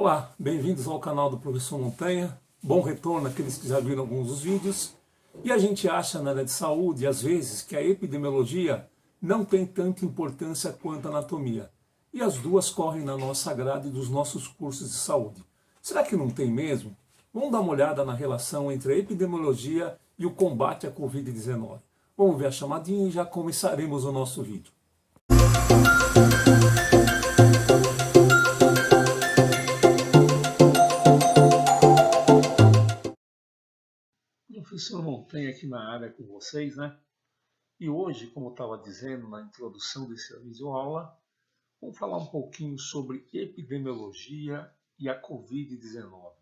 Olá, bem-vindos ao canal do Professor Montanha. Bom retorno àqueles que já viram alguns dos vídeos. E a gente acha na área de saúde, às vezes, que a epidemiologia não tem tanta importância quanto a anatomia. E as duas correm na nossa grade dos nossos cursos de saúde. Será que não tem mesmo? Vamos dar uma olhada na relação entre a epidemiologia e o combate à Covid-19. Vamos ver a chamadinha e já começaremos o nosso vídeo. Professor Montanha aqui na área com vocês, né? E hoje, como eu estava dizendo na introdução desse vídeo-aula, vamos falar um pouquinho sobre epidemiologia e a Covid-19.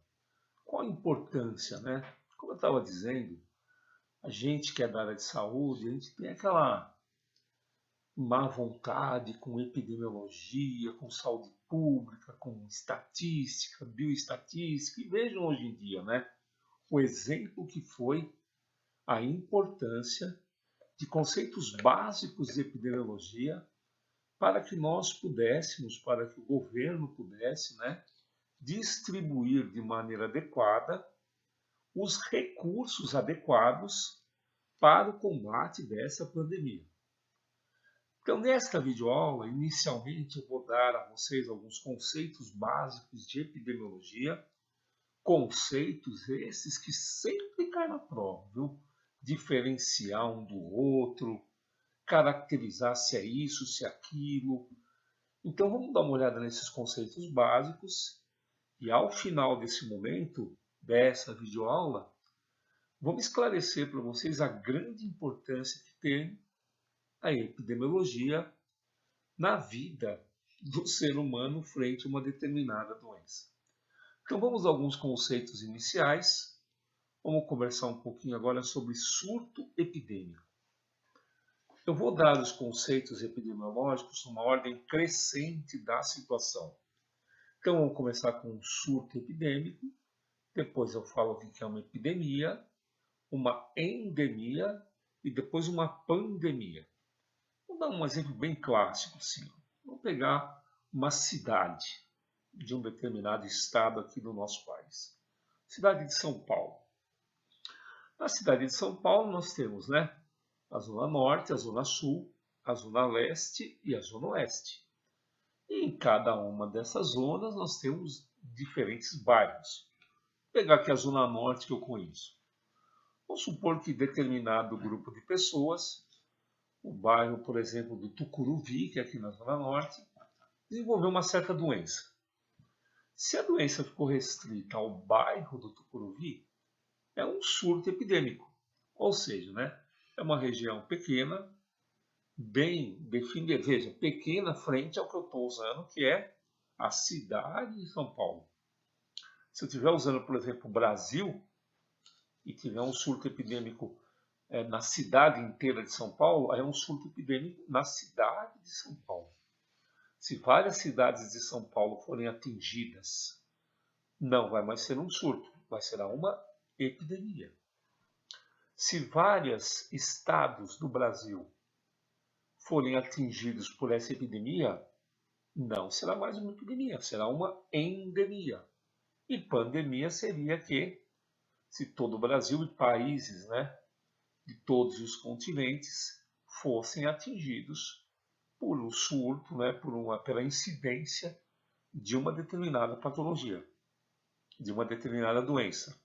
Qual a importância, né? Como eu estava dizendo, a gente que é da área de saúde, a gente tem aquela má vontade com epidemiologia, com saúde pública, com estatística, bioestatística, e vejam hoje em dia, né? O exemplo que foi a importância de conceitos básicos de epidemiologia para que nós pudéssemos, para que o governo pudesse, né, distribuir de maneira adequada os recursos adequados para o combate dessa pandemia. Então, nesta videoaula, inicialmente eu vou dar a vocês alguns conceitos básicos de epidemiologia, conceitos esses que sempre caem na prova, viu? Diferenciar um do outro, caracterizar se é isso, se é aquilo. Então vamos dar uma olhada nesses conceitos básicos e ao final desse momento, dessa videoaula, vamos esclarecer para vocês a grande importância que tem a epidemiologia na vida do ser humano frente a uma determinada doença. Então vamos a alguns conceitos iniciais. Vamos conversar um pouquinho agora sobre surto epidêmico. Eu vou dar os conceitos epidemiológicos numa ordem crescente da situação. Então, vamos começar com um surto epidêmico, depois eu falo o que é uma epidemia, uma endemia e depois uma pandemia. Vou dar um exemplo bem clássico. Assim. Vamos pegar uma cidade de um determinado estado aqui do nosso país. Cidade de São Paulo. Na cidade de São Paulo nós temos, né, a Zona Norte, a Zona Sul, a Zona Leste e a Zona Oeste. E em cada uma dessas zonas nós temos diferentes bairros. Vou pegar aqui a Zona Norte que eu conheço. Vamos supor que determinado grupo de pessoas, o bairro, por exemplo, do Tucuruvi, que é aqui na Zona Norte, desenvolveu uma certa doença. Se a doença ficou restrita ao bairro do Tucuruvi, é um surto epidêmico. Ou seja, né, é uma região pequena, bem definida, veja, pequena frente ao que eu estou usando, que é a cidade de São Paulo. Se eu estiver usando, por exemplo, o Brasil, e tiver um surto epidêmico na cidade inteira de São Paulo, aí é um surto epidêmico na cidade de São Paulo. Se várias cidades de São Paulo forem atingidas, não vai mais ser um surto, vai ser uma epidemia. Se vários estados do Brasil forem atingidos por essa epidemia, não será mais uma epidemia, será uma endemia. E pandemia seria que, se todo o Brasil e países, né, de todos os continentes fossem atingidos por um surto, né, pela incidência de uma determinada patologia, de uma determinada doença.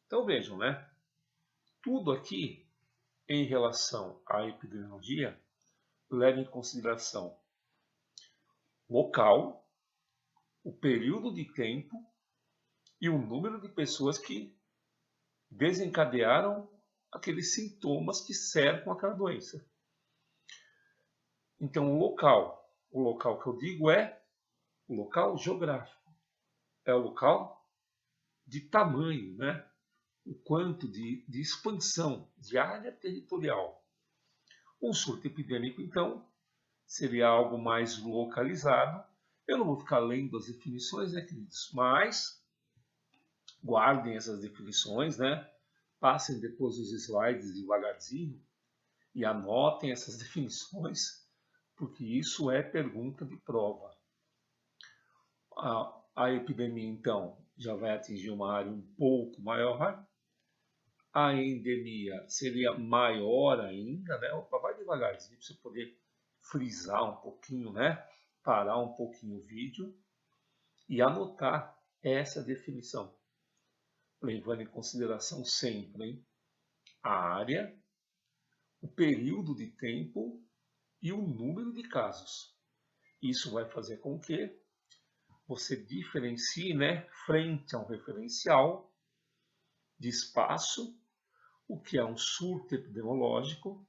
Então vejam, né, tudo aqui em relação à epidemiologia leva em consideração local, o período de tempo e o número de pessoas que desencadearam aqueles sintomas que cercam aquela doença. Então, o local que eu digo é o local geográfico, é o local de tamanho, né? O quanto de expansão, de área territorial. Um surto epidêmico, então, seria algo mais localizado. Eu não vou ficar lendo as definições, né, queridos? Mas guardem essas definições, né? Passem depois os slides devagarzinho e anotem essas definições, porque isso é pergunta de prova. A epidemia, então, já vai atingir uma área um pouco maior. A endemia seria maior ainda, né? Opa, vai devagarzinho para você poder frisar um pouquinho, né? Parar um pouquinho o vídeo e anotar essa definição, levando em consideração sempre, hein, a área, o período de tempo e o número de casos. Isso vai fazer com que você diferencie, né, frente a um referencial de espaço, o que é um surto epidemiológico,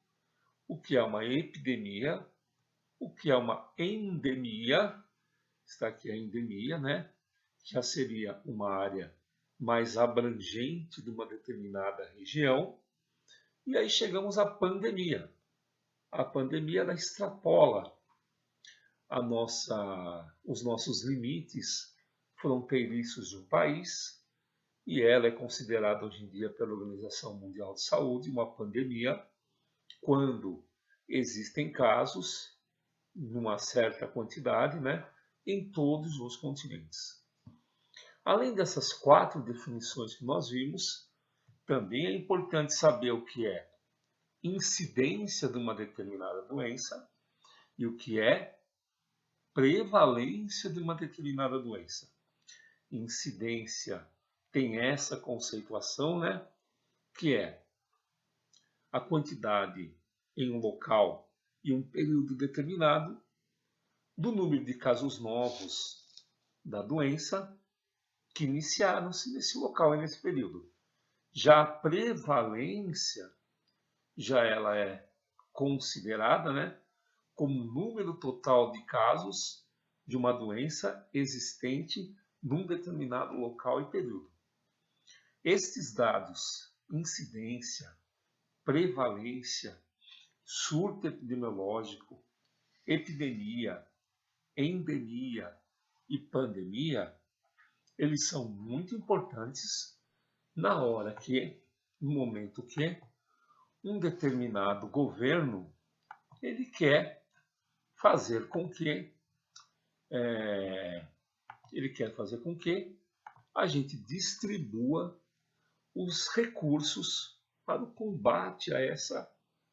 o que é uma epidemia, o que é uma endemia. Está aqui a endemia, né? Já seria uma área mais abrangente de uma determinada região. E aí chegamos à pandemia. A pandemia ela extrapola os nossos limites fronteiriços de um país, e ela é considerada hoje em dia pela Organização Mundial de Saúde uma pandemia quando existem casos, numa certa quantidade, né, em todos os continentes. Além dessas 4 definições que nós vimos, também é importante saber o que é incidência de uma determinada doença e o que é prevalência de uma determinada doença. Incidência tem essa conceituação, né, que é a quantidade em um local e um período determinado do número de casos novos da doença que iniciaram-se nesse local e nesse período. Já a prevalência, já ela é considerada, né, como o número total de casos de uma doença existente num determinado local e período. Estes dados, incidência, prevalência, surto epidemiológico, epidemia, endemia e pandemia, eles são muito importantes na hora que, no momento que um determinado governo ele quer fazer com que a gente distribua os recursos para o combate a essa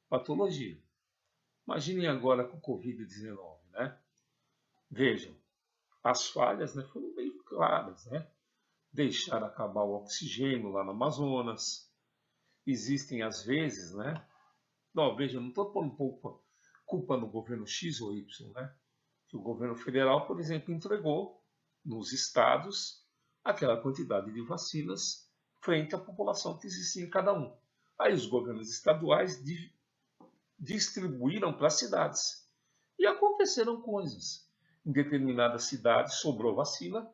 patologia. Imaginem agora com o Covid-19, né? Vejam, as falhas, né, foram bem claras, né? Deixar acabar o oxigênio lá no Amazonas. Existem às vezes, né? Não, veja, não estou pondo culpa no governo X ou Y, né? Que o governo federal, por exemplo, entregou nos estados aquela quantidade de vacinas frente à população que existia em cada um. Aí os governos estaduais distribuíram para as cidades. E aconteceram coisas. Em determinadas cidades sobrou vacina,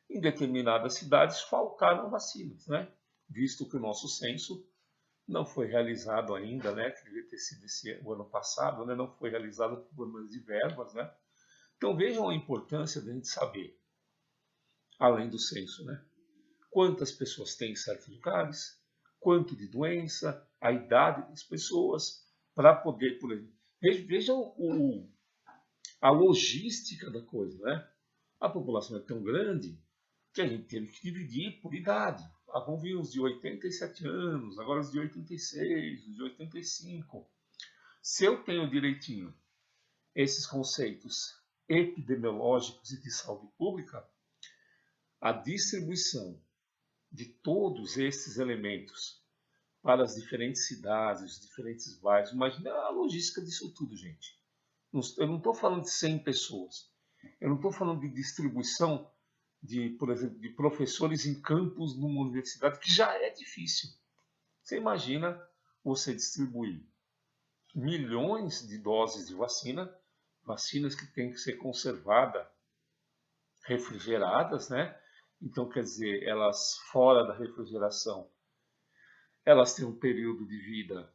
em determinadas cidades faltaram vacinas, né? Visto que o nosso censo não foi realizado ainda, né? Que devia ter sido o ano passado, né? Não foi realizado por problemas de verbas, né? Então vejam a importância da gente saber, além do censo, né? Quantas pessoas têm em certos lugares, quanto de doença, a idade das pessoas, para poder, por exemplo. Vejam a logística da coisa, né? A população é tão grande que a gente teve que dividir por idade. Vão vir os de 87 anos, agora os de 86, os de 85. Se eu tenho direitinho esses conceitos epidemiológicos e de saúde pública, a distribuição de todos esses elementos para as diferentes cidades, os diferentes bairros. Imagina a logística disso tudo, gente. Eu não estou falando de 100 pessoas. Eu não estou falando de distribuição por exemplo, de professores em campus numa universidade, que já é difícil. Você imagina você distribuir milhões de doses de vacina, vacinas que têm que ser conservadas, refrigeradas, né? Então, quer dizer, elas fora da refrigeração, elas têm um período de vida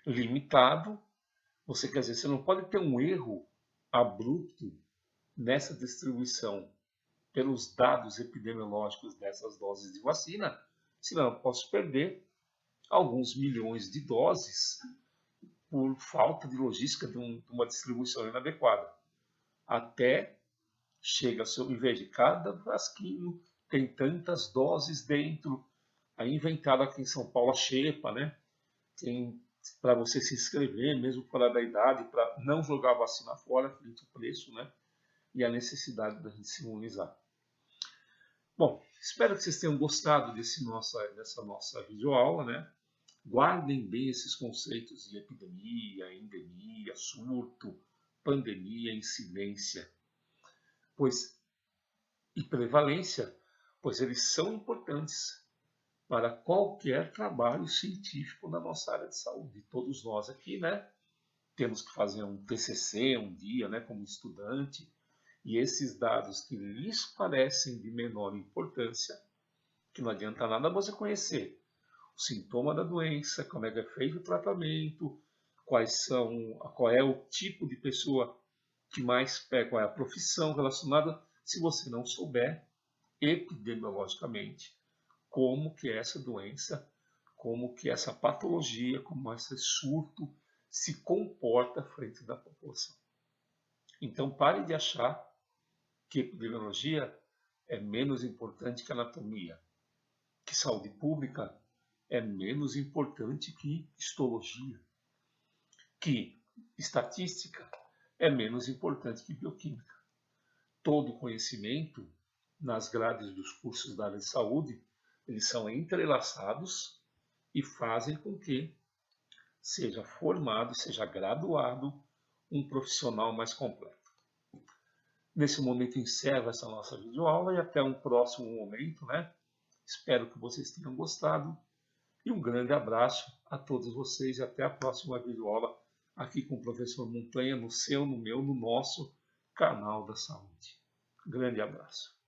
limitado. Você quer dizer, você não pode ter um erro abrupto nessa distribuição pelos dados epidemiológicos dessas doses de vacina, senão eu posso perder alguns milhões de doses por falta de logística de uma distribuição inadequada. Até chega seu, em vez de cada frasquinho, tem tantas doses dentro. Aí inventaram aqui em São Paulo a xepa, né? Tem para você se inscrever, mesmo fora da idade, para não jogar a vacina fora, frente o preço, né? E a necessidade da gente se imunizar. Bom, espero que vocês tenham gostado dessa nossa videoaula, né? Guardem bem esses conceitos de epidemia, endemia, surto, pandemia, incidência, pois e prevalência, pois eles são importantes para qualquer trabalho científico na nossa área de saúde. Todos nós aqui, né, temos que fazer um TCC um dia, né, como estudante, e esses dados que lhes parecem de menor importância, que não adianta nada você conhecer o sintoma da doença, como é que é feito o tratamento, qual é o tipo de pessoa que mais pega, qual é a profissão relacionada, se você não souber epidemiologicamente como que é essa doença, como que essa patologia, como esse surto se comporta frente da população. Então pare de achar que epidemiologia é menos importante que anatomia, que saúde pública é menos importante que histologia, que estatística é menos importante que bioquímica. Todo conhecimento nas grades dos cursos da área de saúde, eles são entrelaçados e fazem com que seja formado, seja graduado um profissional mais completo. Nesse momento encerro essa nossa videoaula e até um próximo momento, né? Espero que vocês tenham gostado e um grande abraço a todos vocês e até a próxima videoaula aqui com o professor Montanha no seu, no meu, no nosso canal da saúde. Grande abraço.